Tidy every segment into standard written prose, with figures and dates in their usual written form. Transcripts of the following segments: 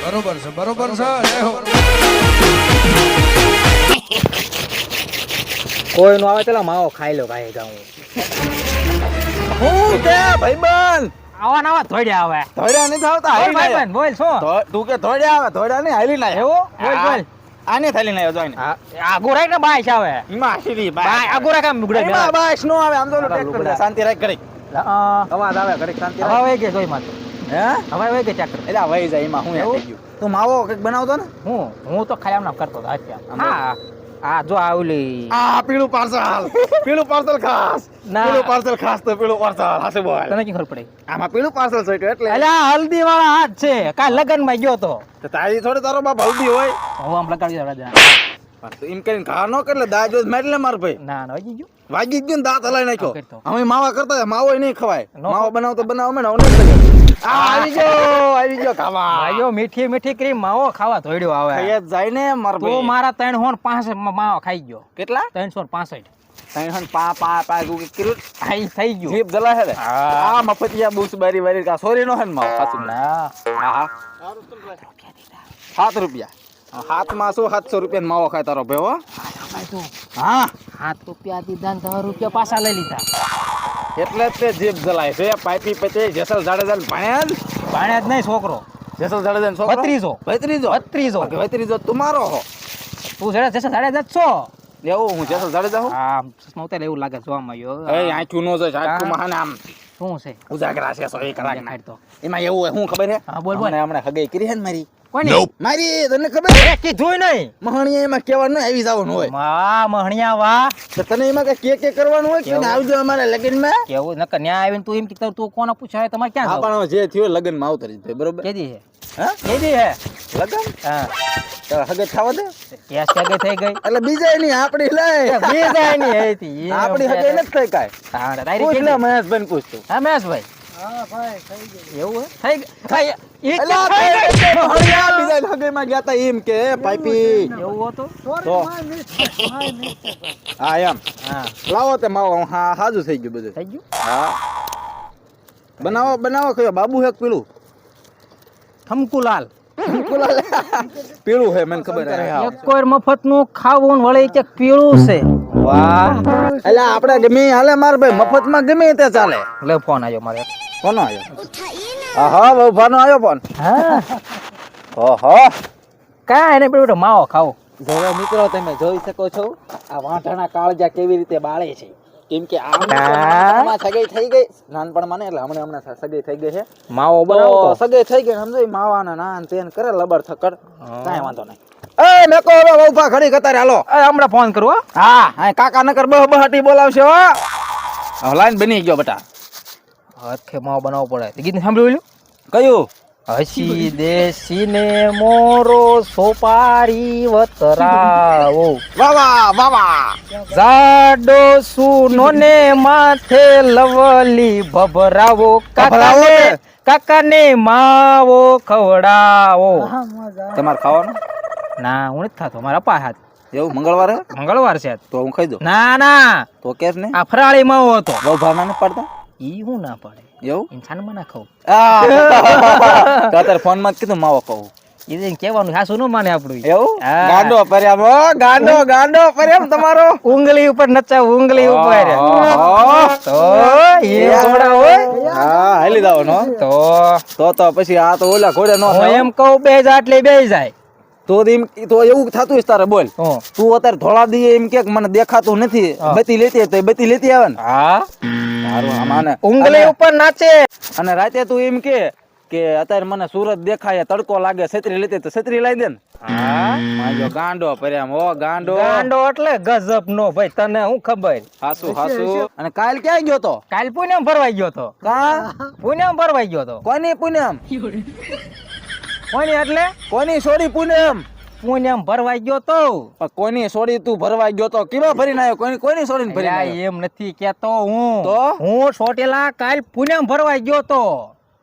બરોબર છે બરોબર છે જય હો. કોઈ નો આવે ચલો માવો ખાઈ લો ભાઈ જાઉં હું કે ભાઈબંધ આવા નવા થોડ્યા આવે ધોડ્યા નથી આવતા બોલ હાલી ભાઈ ના બેન બોલ શું તું કે ધોડ્યા આવે ધોડ્યા નહીં હાલી ના એવું બોલ બોલ આને થાલી ના જોઈને આગુ રાખ ને બાઈશ આવે એમાં હાલી બાય આગુ રાખ આમ બુગડે એમાં બાઈસ નો આવે આમ તો તારા ટ્રેક્ટર લુગડા. શાંતિ રાખ કરી અવાજ આવે ઘડીક શાંતિ હવે રાખ વઈ ગઈ જોઈ માં હે હવે વઈ ગઈ ટ્રેક્ટર એટલે વહી જાય એમાં હું એવું? થઈ ગયું તું માવો કઈક બનાવતો ને હું તો ખાલી આમ નામ કરતો હતો અત્યારે હા આ જો આ ઓલી આ પીળું પાર્સલ ખાસ ના. પીળું પાર્સલ ખાસ તો પીળું પાર્સલ હાસે બોલ તને કી ખબર પડી આમાં પીળું પાર્સલ છે એટલે અલ્યા હલ્દી વાળા હાથ છે કાલ લગન માં ગયો તો તો તારી થોડી તારો બાપ હલ્દી હોય હું આમ લગાડી દઉં રાજા પણ તું એમ કરીને ઘા નો એટલે દાજ જ મારી લે માર ભાઈ ના ના વઈ ગયું વાગી જ ગયું ને દાંત હલાઈ નાખ્યો કરતો. અમે માવા કરતા હતા, માવો નહીં ખવાય નો માવો બનાવતો બનાવો મેં નહીં શકે આ આવી ગયો ખાવા ભાઈઓ મીઠી મીઠી ક્રીમ માવો ખાવા થોડ્યો આવે ખાઈ જ જાય ને માર તું ભાઈ મારા 365 માવો ખાઈ ગયો કેટલા 365 ત્રણ પા પા પા ગુગી કર્યું ખાઈ થઈ ગયું જીભ જલા હે ને હા. આ મફતિયા બુસ બારી બારી કા સોરી નો હે ને માવો સાચું ના હા હા 7 રૂપિયા હાથમાં શું 700 રૂપિયા માવો ખાય તારો ભાઈ હો ભાઈ તું હા 7 રૂપિયા દીધા ને 10 રૂપિયા પાછા લઈ લીધા એટલે જ તે જીભ જલાય છે પાઇપી પચે જેસલ જાડેજા ને ભણ્યા જ ભાણ્યા જ નહીં છોકરો જેસલ જાડેજા ને છોકરો ભત્રીજો. ભત્રીજો ભત્રીજો તમારો હો તું જરા જશે સાડે જ છો એવું હું જેસલ જાડેજા હું હા ચશ્મા ઉતારે એવું લાગે જોવામાં એ આવ્યો આંખું નો જોઈ આંખું માં ને આમ શું છે ઉજાગરા છે સો એક કલાક ના દેખાડ તો એમાં એવું હોય હું ખબર હે હા, બોલ, બોલ. હમણાં હગાઈ કરી હે ને મારી કોની મારી તને ખબર હે કીધું નહીં મહાણીયા એમાં કહેવાનું નહીં આવી જવાનું હોય વાહ મહણિયા વાહ તો તને એમાં કઈ કે કરવાનું હોય કે કેવું? આવજો અમારા લગ્ન માં કેવું નકર ન્યા આવીને તું એમ કીધું તું કોને પૂછાય તમારે ક્યાં હા જાવ પણ જે થયું લગ્ન માં આવતરી જ બરોબર કેદી હે હા કેદી હે લગ્ન હા તો હગે થવા દે કેસ કેગે થઈ ગઈ એટલે બીજા ની આપડી લઈ બીજા ની હતી આપડી હગે નથી થાય કાઈ હા તારી પૂછ કેદી લે મહેશભાઈ પૂછતું હા મહેશભાઈ હા ભાઈ થઈ ગઈ એવું હે થઈ ઈ એટલે તો થઈ ગઈ. મહાણીયા બીજા હગે માં ગયા તા એમ કે પાઈપી એવું હતું તો હા એમ હા લાવો તે માવો હા હાજુ થઈ ગયું બધું થઈ ગયું હા બનાવો બનાવો કયો બાબુ હે કે પીળું થમકુલાલ પીળું હે મને ખબર હે એક કોઈ મફત નું ખાવું ને વળી કે પીળું છે વાહ એટલે આપણે ગમે હાલે માર ભાઈ મફતમાં ગમે તે ચાલે લે ફોન આવ્યો મારે કોનો આવ્યો હા બહુ ભાનો આવ્યો પણ હા ઓહો કાંઈ એને પેલું માવો ખાવો જોવે મિત્રો તમે જોઈ શકો છો આ વાંઢાના કાળજા કેવી રીતે બાળે છે કેમ કે આમાં સગાઈ થઈ ગઈ નાનપણમાં ને એટલે હમણાં સગાઈ થઈ ગઈ છે માવો તો બનાવો સગાઈ થઈ ગઈ સમજો માવાના નાન તેન કરે લબર થકડ કાંઈ વાંધો નહીં એ મેકો હવે બહુ ખડી કતારે હાલો હમણાં ફોન કરું હો. હા હા કાકા નકર બહટી બોલાવશે હો હવે લાઈન બની ગયો બેટા હરખે માવો બનાવવો પડે તે ગીત સાંભળ્યું કયું હસી દેશી ને મોરો સોપારી વતરાવો વાહ વાહ વાહ જાડો સુનો ને માથે લવલી ભભરાવો ભભરાવો ને? કાકાને માવો ખવડાવો તમારે ખાવાનું ના હું નથી ખાતો મારા અપા હાથ એવું મંગળવાર હે મંગળવાર છે આજ. તો હું ખાઈ દઉં ના ના તો કેસ ને આ ફરાળી માવો હતો બહુ ભાવના નથી પડતા ઈ હું ના પડે એવું ઇન્સાનમાં ના ખાવું તો અત્યારે ફોન માં જ કીધું માવો કહું એ કહેવાનું હાસુ ન માને આપણું એવું હા. ગાંડો પર્યામ હો ગાંડો પર્યામ તમારો ઉંગલી ઉપર નચાવ ઉંગલી ઉપર ઓહો. તો એ ઘોડા હોય હા હાલી દાવો નો તો પછી આ તો ઓલા ઘોડે નો હું એમ કહું બે જાય એટલે બે જાય તો એમ તો એવું થતું હશે તારે બોલ હું. તું અત્યારે ધોળા દીએ એમ કે મને દેખાતું નથી હા. બત્તી લેતી તો બત્તી લેતી આવે ને હા સારું આમાં ને ઉંગલી ઉપર નાચે અને રાતે તું એમ કે અત્યારે મને સુરત દેખાય તડકો લાગે છત્રી લેતી તો છત્રી લાવી દે ને હા માજો ગાંડો પર્યામ હો ગાંડો ગાંડો એટલે ગજબ નો ભાઈ તને હું ખબર હાસુ અને કાલ ક્યાં ગયો તો કાલ પૂનમ ભરવાઈ ગયો તો કા પૂનમ ભરવાઈ ગયો તો કોની પૂનમ કોની એટલે કોની સોડી પૂનમ પૂનમ ભરવાઈ ગયો તો પણ કોની સોડી તું ભરવા ગયો તો કિલો ભરીને આવ્યો કોની સોડીને ભરીને અલ્યા, આવ્યો એમ નથી કેતો હું તો? હું સોટેલા કાલ પૂનમ ભરવાઈ ગયો તો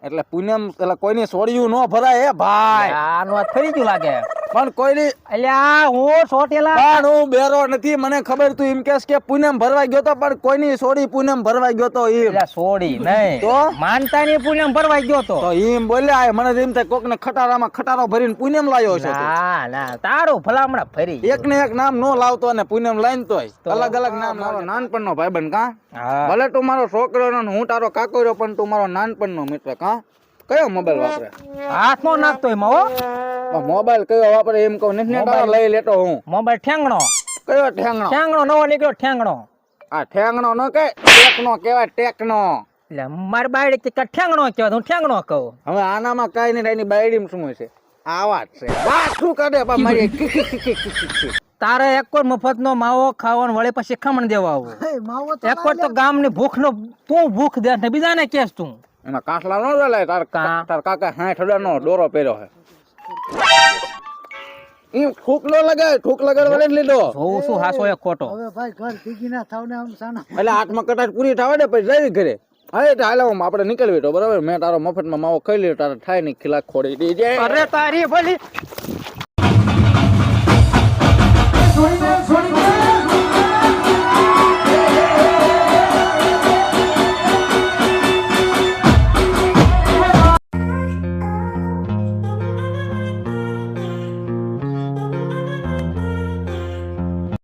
એટલે પૂનમ એટલે કોઈની સોડિયું નો ભરાય હે ભાઈ આનું વાત ફરી ગયું લાગે પણ કોઈની અલ્યા હું સોટેલા પણ હું બેરો નથી. મને ખબર તું એમ કહેશ કે પૂનમ ભરવા ગયો તો, પણ કોઈની સોડી પૂનમ ભરવા ગયો તો એમ. અલ્યા સોડી નહીં તો માનતાની પૂનમ ભરવા ગયો તો તો એમ બોલ્યા મને એમ થાય કોકને ખટારામાં ખટારો ભરીને પૂનમ લાવ્યો છે તું. ના ના તારું ભલામણા ફરી એક ને એક નામ નો લાવતો અને પૂનમ લાઈન તોય અલગ અલગ નામ લાવો. નાનપણનો ભાઈબંધ કા હા ભલે તું મારો છોકરો ને હું તારો કાકો રહ્યો, પણ તું મારો નાનપણનો મિત્ર કા. કયો મોબાઈલ વાપરે? હાથમાં નાખતો એમાં હો પણ મોબાઈલ કયો વાપરે એમ કહું નથી. મોબાઈલ લઈ લેતો હું. મોબાઈલ ઠેંગણો કયો ઠેંગણો? ઠેંગણો નવો નીકળ્યો ઠેંગણો. આ ઠેંગણો ન કે ટેકનો કહેવાય, ટેકનો. એટલે મારી બાયડી કે ઠેંગણો કહેવાય હું ઠેંગણો કહું. હવે આનામાં કઈ નહીં, એની બાયડીમાં શું છે? આવા જ છે. વાત શું કરે બા મારી? તારે એક કોઈ મફત નો માવો ખાવાનો વળે પછી ખમણ દેવા આવું. એક કોઈ તો ગામની ભૂખ નો તું ભૂખ દે ને બીજાને કેસ તું. એમાં કાંઠલા નો ચાલે. તાર કાકા 60,000 નો દોરો પહેર્યો છે. ઈ ઠૂક નો લગાય, ઠૂક લગાડવા જ લીધો. જોઉં છું હાસો એક ખોટો. એટલે હાથમાં કટાટ પૂરી થાવે ને પછી જઈ ઘરે. હા એટલે હાલે હું આપણે નીકળવી તો બરાબર. મેં તારો મફતમાં માવો ખાઈ લીધો, તારે થાય નહીં ખીલા ખોડી દીજે. અરે તારી ભલી